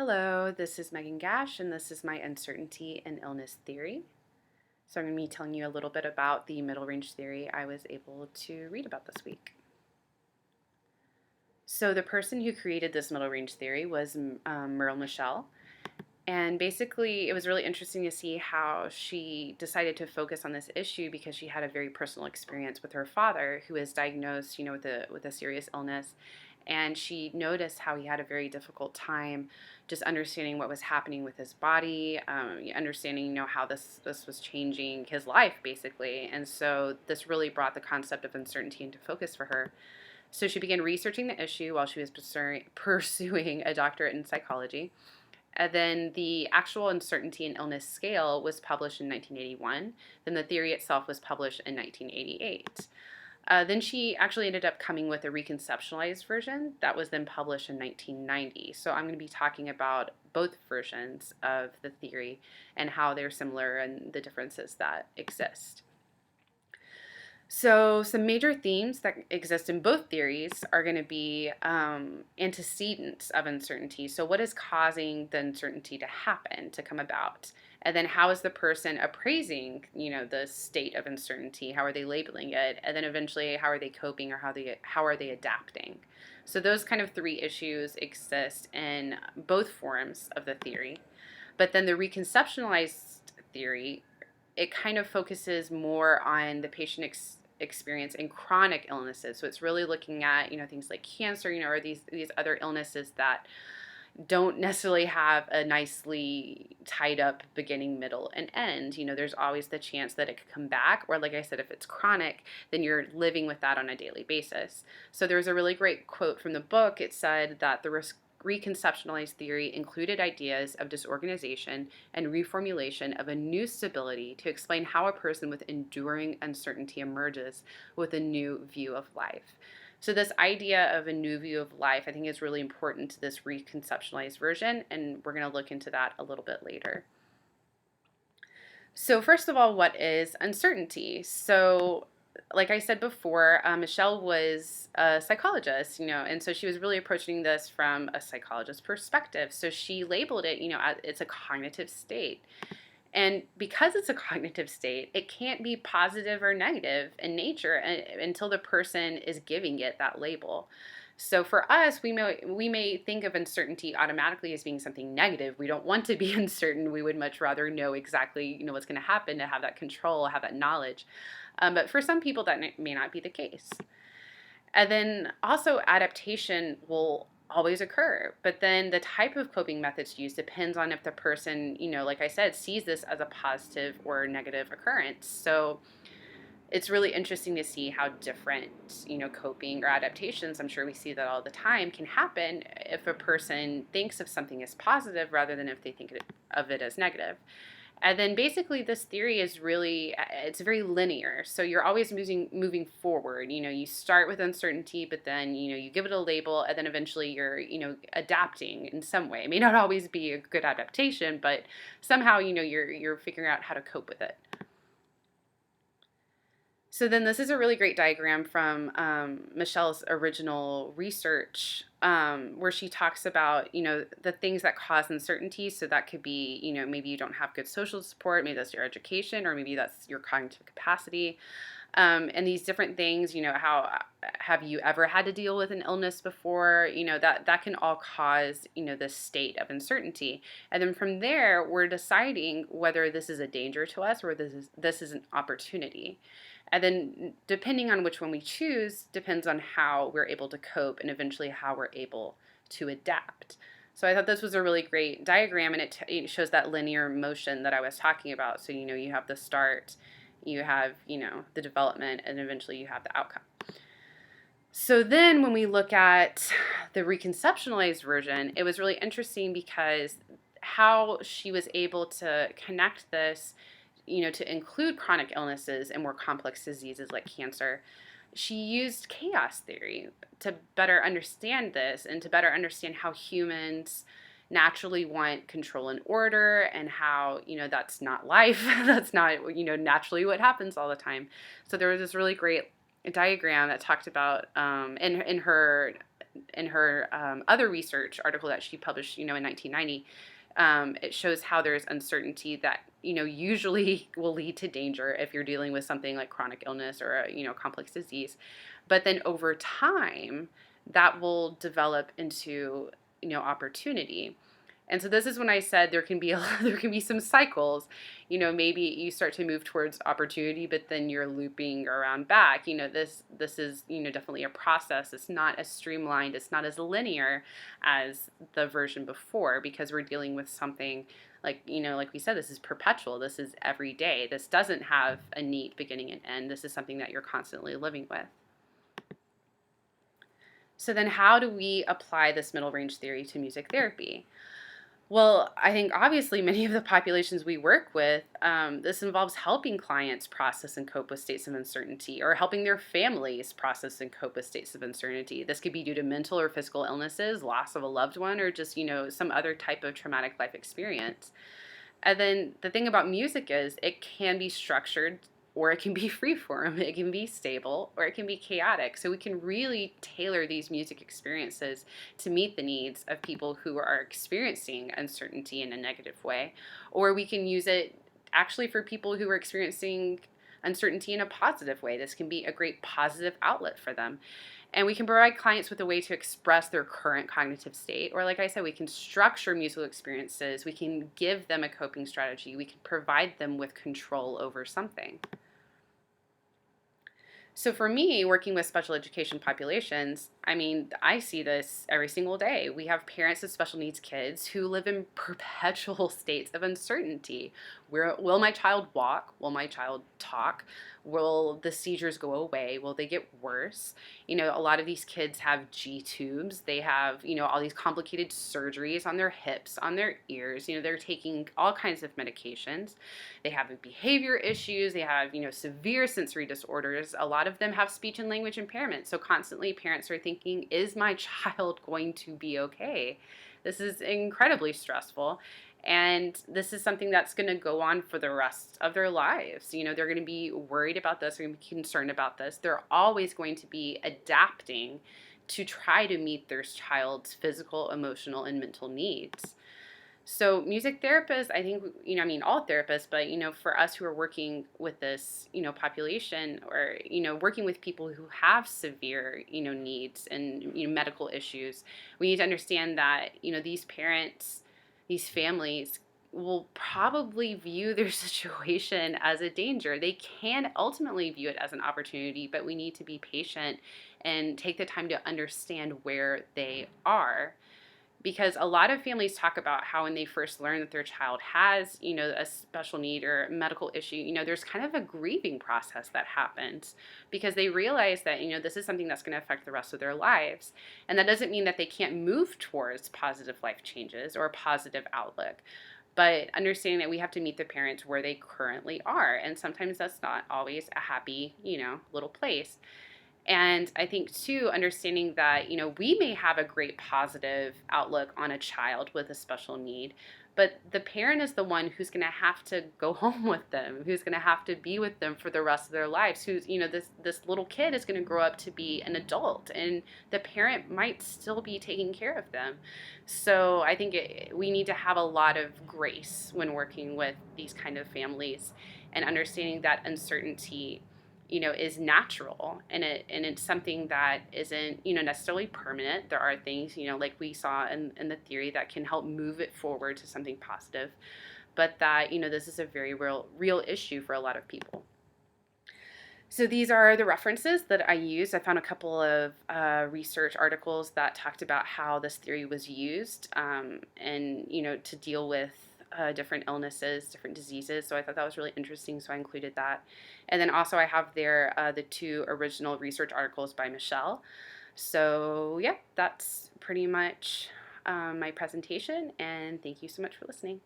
Hello, this is Meaghan Gasch, and this is my uncertainty and illness theory. So, I'm going to be telling you a little bit about the middle range theory I was able to read about this week. So, the person who created this middle range theory was Merle Michelle. And basically, it was really interesting to see how she decided to focus on this issue because she had a very personal experience with her father, who was diagnosed, with a serious illness. And she noticed how he had a very difficult time just understanding what was happening with his body, understanding, how this was changing his life, basically. And so this really brought the concept of uncertainty into focus for her. So she began researching the issue while she was pursuing a doctorate in psychology. And then the actual uncertainty and illness scale was published in 1981. Then the theory itself was published in 1988. Then she actually ended up coming with a reconceptualized version that was then published in 1990. So I'm going to be talking about both versions of the theory and how they're similar and the differences that exist. So some major themes that exist in both theories are going to be antecedents of uncertainty. So what is causing the uncertainty to happen, to come about? And then how is the person appraising, the state of uncertainty? How are they labeling it? And then eventually, how are they coping or how are they adapting? So those kind of three issues exist in both forms of the theory. But then the reconceptualized theory, it kind of focuses more on the patient experience in chronic illnesses. So it's really looking at, things like cancer, or these other illnesses that don't necessarily have a nicely tied up beginning, middle, and end. There's always the chance that it could come back, or like I said, if it's chronic, then you're living with that on a daily basis. So there's a really great quote from the book. It said that the reconceptualized theory included ideas of disorganization and reformulation of a new stability to explain how a person with enduring uncertainty emerges with a new view of life. So this idea of a new view of life, I think, is really important to this reconceptualized version, and we're going to look into that a little bit later. So first of all, what is uncertainty? So like I said before, Michelle was a psychologist, and so she was really approaching this from a psychologist's perspective. So she labeled it, it's a cognitive state. And because it's a cognitive state, it can't be positive or negative in nature until the person is giving it that label. So for us, we may think of uncertainty automatically as being something negative. We don't want to be uncertain. We would much rather know exactly, what's going to happen, to have that control, have that knowledge. But for some people, that may not be the case. And then also adaptation will always occur. But then the type of coping methods used depends on if the person, like I said, sees this as a positive or negative occurrence. So it's really interesting to see how different, coping or adaptations, I'm sure we see that all the time, can happen if a person thinks of something as positive rather than if they think of it as negative. And then basically this theory is really, it's very linear. So you're always moving forward. You start with uncertainty, but then, you give it a label, and then eventually you're, adapting in some way. It may not always be a good adaptation, but somehow, you're figuring out how to cope with it. So then this is a really great diagram from Michelle's original research, where she talks about, the things that cause uncertainty. So that could be, maybe you don't have good social support, maybe that's your education, or maybe that's your cognitive capacity. And these different things, how have you ever had to deal with an illness before? That can all cause, this state of uncertainty. And then from there, we're deciding whether this is a danger to us or this is an opportunity. And then depending on which one we choose depends on how we're able to cope and eventually how we're able to adapt. So I thought this was a really great diagram, and it shows that linear motion that I was talking about. So, you have the start, you have, the development, and eventually you have the outcome. So then when we look at the reconceptualized version, it was really interesting because how she was able to connect this, to include chronic illnesses and more complex diseases like cancer. She used chaos theory to better understand this and to better understand how humans naturally want control and order, and how, that's not life. That's not, naturally what happens all the time. So there was this really great diagram that talked about, in her in her other research article that she published, in 1990, it shows how there's uncertainty that, usually will lead to danger if you're dealing with something like chronic illness or a, complex disease. But then over time, that will develop into, opportunity. And so this is when I said there can be there can be some cycles. Maybe you start to move towards opportunity, but then you're looping around back. This is definitely a process. It's not as streamlined. It's not as linear as the version before, because we're dealing with something like we said, this is perpetual. This is every day. This doesn't have a neat beginning and end. This is something that you're constantly living with. So then how do we apply this middle range theory to music therapy? Well, I think obviously many of the populations we work with, this involves helping clients process and cope with states of uncertainty, or helping their families process and cope with states of uncertainty. This could be due to mental or physical illnesses, loss of a loved one, or just, some other type of traumatic life experience. And then the thing about music is it can be structured, or it can be freeform, it can be stable, or it can be chaotic. So we can really tailor these music experiences to meet the needs of people who are experiencing uncertainty in a negative way. Or we can use it actually for people who are experiencing uncertainty in a positive way. This can be a great positive outlet for them. And we can provide clients with a way to express their current cognitive state. Or like I said, we can structure musical experiences. We can give them a coping strategy. We can provide them with control over something. So for me, working with special education populations, I see this every single day. We have parents of special needs kids who live in perpetual states of uncertainty. Will my child walk? Will my child talk? Will the seizures go away? Will they get worse? A lot of these kids have G tubes. They have, all these complicated surgeries on their hips, on their ears. They're taking all kinds of medications. They have behavior issues. They have, severe sensory disorders. A lot of them have speech and language impairment. So constantly parents are thinking, is my child going to be okay? This is incredibly stressful. And this is something that's going to go on for the rest of their lives. They're going to be worried about this. They're going to be concerned about this. They're always going to be adapting to try to meet their child's physical, emotional, and mental needs. So music therapists, I think, all therapists, but, for us who are working with this, population, or, working with people who have severe, needs and, medical issues, we need to understand that, these parents, these families will probably view their situation as a danger. They can ultimately view it as an opportunity, but we need to be patient and take the time to understand where they are. Because a lot of families talk about how when they first learn that their child has, a special need or medical issue, there's kind of a grieving process that happens, because they realize that, this is something that's going to affect the rest of their lives. And that doesn't mean that they can't move towards positive life changes or a positive outlook. But understanding that we have to meet the parents where they currently are. And sometimes that's not always a happy, little place. And I think, too, understanding that, we may have a great positive outlook on a child with a special need, but the parent is the one who's going to have to go home with them, who's going to have to be with them for the rest of their lives, who's, this little kid is going to grow up to be an adult, and the parent might still be taking care of them. So I think we need to have a lot of grace when working with these kind of families, and understanding that uncertainty is natural, and it's something that isn't, necessarily permanent. There are things, like we saw in the theory, that can help move it forward to something positive, but that, this is a very real issue for a lot of people. So these are the references that I used. I found a couple of research articles that talked about how this theory was used, and, to deal with different illnesses, different diseases. So I thought that was really interesting, so I included that. And then also I have there the 2 original research articles by Michelle. So yeah, that's pretty much my presentation, and thank you so much for listening.